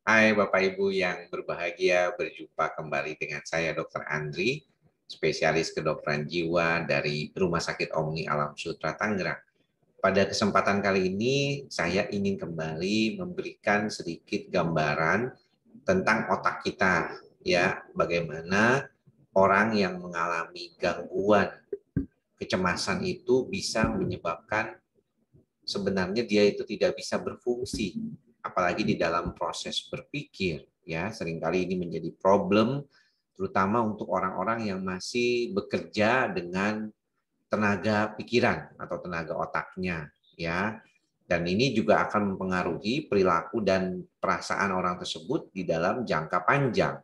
Hai Bapak Ibu yang berbahagia, berjumpa kembali dengan saya Dr. Andri, spesialis kedokteran jiwa dari Rumah Sakit Omni Alam Sutra Tangerang. Pada kesempatan kali ini saya ingin kembali memberikan sedikit gambaran tentang otak kita, ya, bagaimana orang yang mengalami gangguan kecemasan itu bisa menyebabkan sebenarnya dia itu tidak bisa berfungsi, apalagi di dalam proses berpikir. Ya, seringkali ini menjadi problem, terutama untuk orang-orang yang masih bekerja dengan tenaga pikiran atau tenaga otaknya. Ya, dan ini juga akan mempengaruhi perilaku dan perasaan orang tersebut di dalam jangka panjang.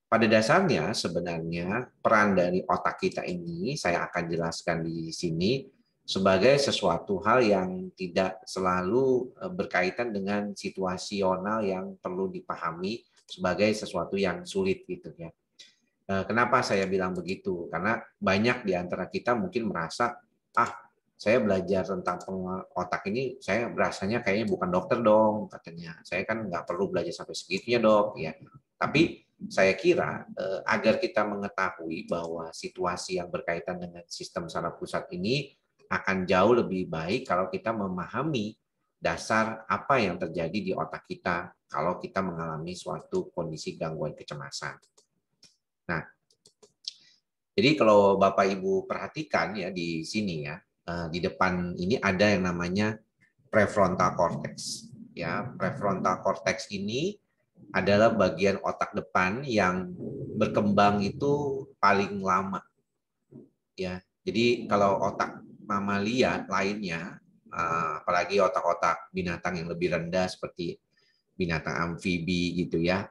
Pada dasarnya sebenarnya peran dari otak kita ini saya akan jelaskan di sini sebagai sesuatu hal yang tidak selalu berkaitan dengan situasional yang perlu dipahami sebagai sesuatu yang sulit gitu ya. Kenapa saya bilang begitu? Karena banyak di antara kita mungkin merasa, saya belajar tentang otak ini, saya berasanya kayaknya bukan dokter dong, katanya. Saya kan nggak perlu belajar sampai segitunya dok, ya. Tapi saya kira agar kita mengetahui bahwa situasi yang berkaitan dengan sistem saraf pusat ini akan jauh lebih baik kalau kita memahami dasar apa yang terjadi di otak kita kalau kita mengalami suatu kondisi gangguan kecemasan. Nah, jadi kalau Bapak Ibu perhatikan ya di sini ya, di depan ini ada yang namanya prefrontal cortex. Ya, prefrontal cortex ini adalah bagian otak depan yang berkembang itu paling lama. Ya, jadi kalau otak mamalia lainnya, apalagi otak-otak binatang yang lebih rendah seperti binatang amfibi gitu ya,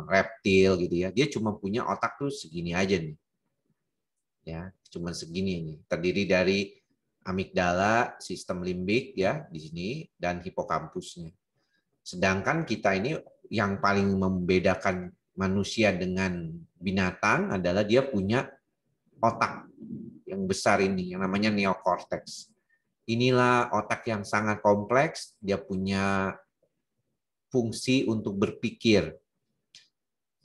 reptil gitu ya, dia cuma punya otak tuh segini aja nih. Ya, cuma segini nih. Terdiri dari amigdala, sistem limbik ya di sini dan hipokampusnya. Sedangkan kita ini yang paling membedakan manusia dengan binatang adalah dia punya otak yang besar ini yang namanya neokortex. Inilah otak yang sangat kompleks, dia punya fungsi untuk berpikir.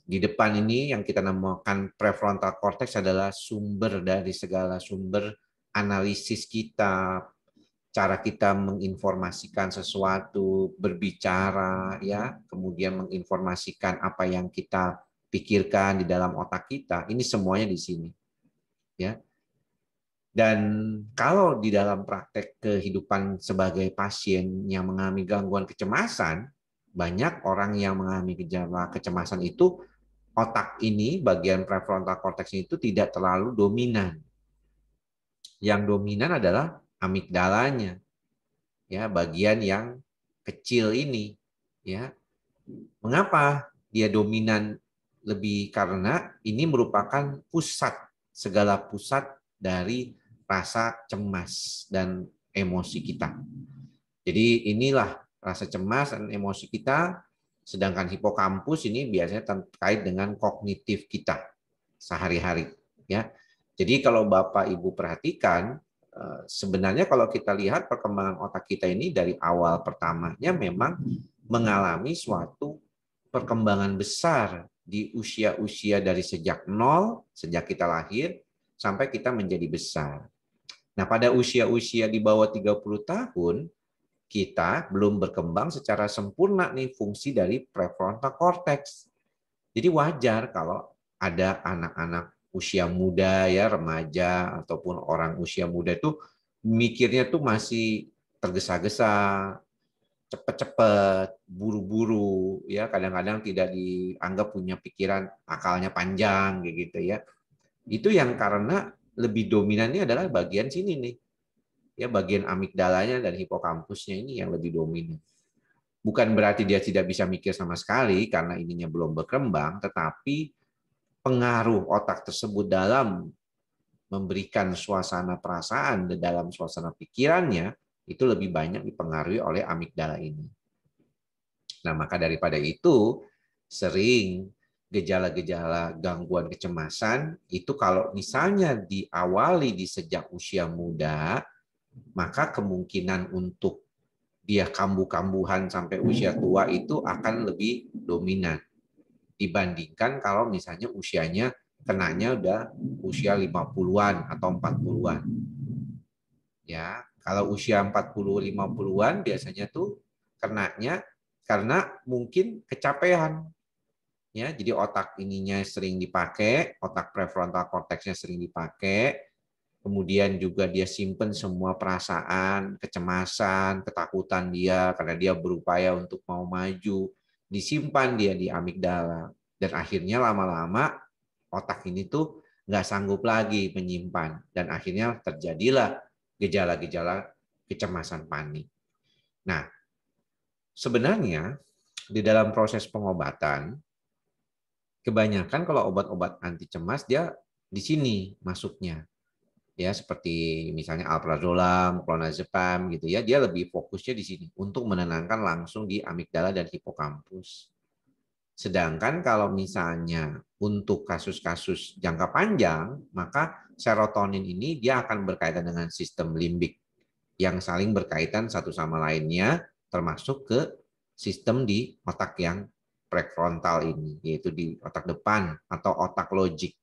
Di depan ini yang kita namakan prefrontal cortex adalah sumber dari segala sumber analisis kita, cara kita menginformasikan sesuatu, berbicara, ya, kemudian menginformasikan apa yang kita pikirkan di dalam otak kita. Ini semuanya di sini, ya. Dan kalau di dalam praktek kehidupan sebagai pasien yang mengalami gangguan kecemasan, banyak orang yang mengalami gejala kecemasan itu otak ini, bagian prefrontal cortex itu tidak terlalu dominan. Yang dominan adalah amigdalanya, ya, bagian yang kecil ini, ya. Mengapa dia dominan lebih? Karena ini merupakan pusat, segala pusat dari rasa cemas dan emosi kita. Jadi inilah rasa cemas dan emosi kita, sedangkan hipokampus ini biasanya terkait dengan kognitif kita sehari-hari, ya. Jadi kalau Bapak Ibu perhatikan, sebenarnya kalau kita lihat perkembangan otak kita ini dari awal pertamanya memang mengalami suatu perkembangan besar di usia-usia dari sejak nol, sejak kita lahir, sampai kita menjadi besar. Nah, pada usia-usia di bawah 30 tahun, kita belum berkembang secara sempurna nih fungsi dari prefrontal cortex. Jadi wajar kalau ada anak-anak usia muda ya, remaja ataupun orang usia muda itu mikirnya tuh masih tergesa-gesa, cepet-cepet, buru-buru, ya kadang-kadang tidak dianggap punya pikiran akalnya panjang gitu ya. Itu yang karena lebih dominannya adalah bagian sini nih, ya bagian amigdalanya dan hipokampusnya ini yang lebih dominan. Bukan berarti dia tidak bisa mikir sama sekali karena ininya belum berkembang, tetapi pengaruh otak tersebut dalam memberikan suasana perasaan dan dalam suasana pikirannya itu lebih banyak dipengaruhi oleh amigdala ini. Nah, maka daripada itu sering gejala-gejala gangguan kecemasan itu kalau misalnya diawali di sejak usia muda, maka kemungkinan untuk dia kambuh-kambuhan sampai usia tua itu akan lebih dominan dibandingkan kalau misalnya usianya kenanya udah usia 50-an atau 40-an. Ya, kalau usia 40-50-an biasanya tuh kenanya karena mungkin kecapean. Ya, jadi otak ininya sering dipakai, otak prefrontal cortexnya sering dipakai, kemudian juga dia simpen semua perasaan, kecemasan, ketakutan dia karena dia berupaya untuk mau maju, disimpan dia di amigdala, dan akhirnya lama-lama otak ini tuh nggak sanggup lagi menyimpan, dan akhirnya terjadilah gejala-gejala kecemasan panik. Nah, sebenarnya di dalam proses pengobatan, kebanyakan kalau obat-obat anti cemas dia di sini masuknya. Ya, seperti misalnya alprazolam, clonazepam gitu ya, dia lebih fokusnya di sini untuk menenangkan langsung di amigdala dan hipokampus. Sedangkan kalau misalnya untuk kasus-kasus jangka panjang, maka serotonin ini dia akan berkaitan dengan sistem limbik yang saling berkaitan satu sama lainnya, termasuk ke sistem di otak yang prefrontal ini, yaitu di otak depan atau otak logik.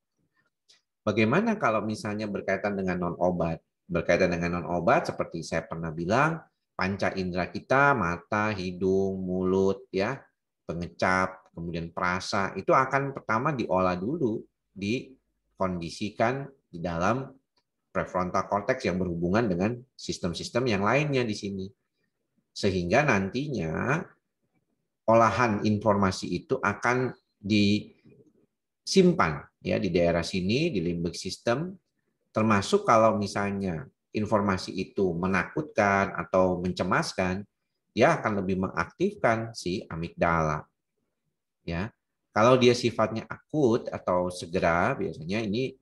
Bagaimana kalau misalnya berkaitan dengan non-obat? Berkaitan dengan non-obat seperti saya pernah bilang, panca indera kita, mata, hidung, mulut, ya, pengecap, kemudian perasa, itu akan pertama diolah dulu, dikondisikan di dalam prefrontal cortex yang berhubungan dengan sistem-sistem yang lainnya di sini. Sehingga nantinya olahan informasi itu akan disimpan ya di daerah sini, di limbic system, termasuk kalau misalnya informasi itu menakutkan atau mencemaskan, dia akan lebih mengaktifkan si amigdala. Ya, kalau dia sifatnya akut atau segera, biasanya ini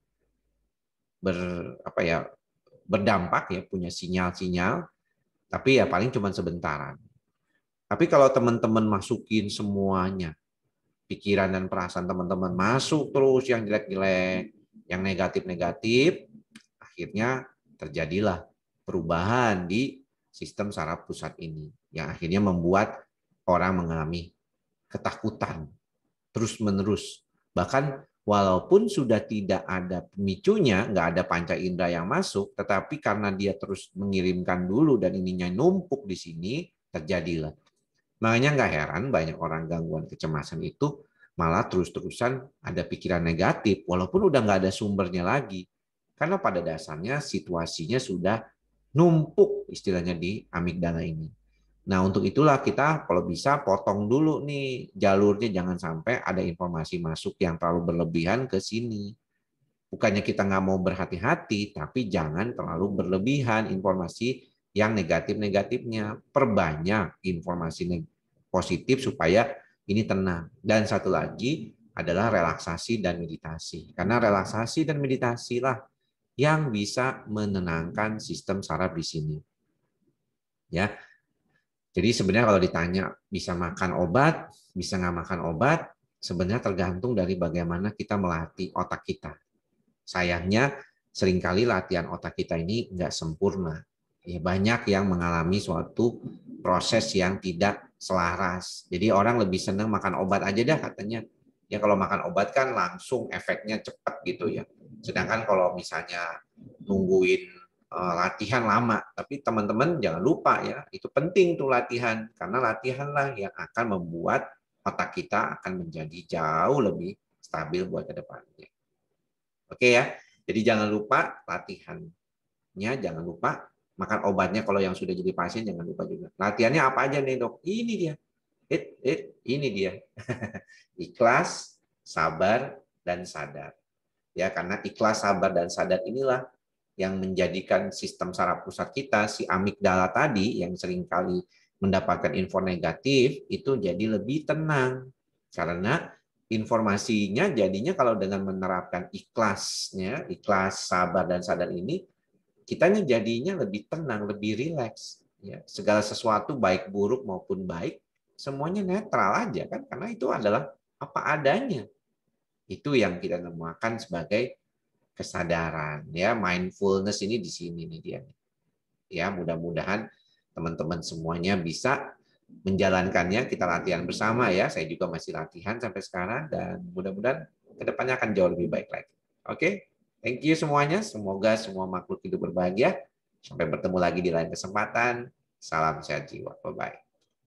berdampak ya, punya sinyal-sinyal, tapi ya paling cuma sebentaran. Tapi kalau teman-teman masukin semuanya, pikiran dan perasaan teman-teman masuk terus yang jelek-jelek, yang negatif-negatif, akhirnya terjadilah perubahan di sistem saraf pusat ini yang akhirnya membuat orang mengalami ketakutan terus-menerus. Bahkan walaupun sudah tidak ada pemicunya, nggak ada panca indera yang masuk, tetapi karena dia terus mengirimkan dulu dan ininya numpuk di sini, terjadilah. Makanya nggak heran banyak orang gangguan kecemasan itu malah terus-terusan ada pikiran negatif, walaupun udah nggak ada sumbernya lagi. Karena pada dasarnya situasinya sudah numpuk istilahnya di amigdala ini. Nah, untuk itulah kita kalau bisa potong dulu nih jalurnya, jangan sampai ada informasi masuk yang terlalu berlebihan ke sini. Bukannya kita nggak mau berhati-hati, tapi jangan terlalu berlebihan informasi yang negatif-negatifnya. Perbanyak informasi positif supaya ini tenang. Dan satu lagi adalah relaksasi dan meditasi. Karena relaksasi dan meditasi lah yang bisa menenangkan sistem saraf di sini. Ya, jadi sebenarnya kalau ditanya bisa makan obat, bisa nggak makan obat, sebenarnya tergantung dari bagaimana kita melatih otak kita. Sayangnya seringkali latihan otak kita ini nggak sempurna. Ya, banyak yang mengalami suatu proses yang tidak selaras. Jadi orang lebih senang makan obat aja dah katanya. Ya kalau makan obat kan langsung efeknya cepat gitu ya. Sedangkan kalau misalnya nungguin latihan lama, tapi teman-teman jangan lupa ya, itu penting tuh latihan, karena latihanlah yang akan membuat otak kita akan menjadi jauh lebih stabil buat ke depannya. Oke ya, jadi jangan lupa latihannya, jangan lupa makan obatnya. Kalau yang sudah jadi pasien jangan lupa juga. Latihannya apa aja nih dok? Ini dia, ini dia. Ikhlas, sabar, dan sadar. Ya, karena ikhlas, sabar, dan sadar inilah yang menjadikan sistem saraf pusat kita, si amigdala tadi yang seringkali mendapatkan info negatif, itu jadi lebih tenang. Karena informasinya jadinya kalau dengan menerapkan ikhlasnya, ikhlas, sabar, dan sadar ini, kitanya jadinya lebih tenang, lebih rileks. Ya, segala sesuatu baik buruk maupun baik, semuanya netral aja kan, karena itu adalah apa adanya. Itu yang kita namakan sebagai kesadaran ya, mindfulness ini di sini nih dia. Ya, mudah-mudahan teman-teman semuanya bisa menjalankannya. Kita latihan bersama ya. Saya juga masih latihan sampai sekarang dan mudah-mudahan kedepannya akan jauh lebih baik lagi. Oke, thank you semuanya. Semoga semua makhluk hidup berbahagia. Sampai bertemu lagi di lain kesempatan. Salam sehat jiwa. Bye-bye.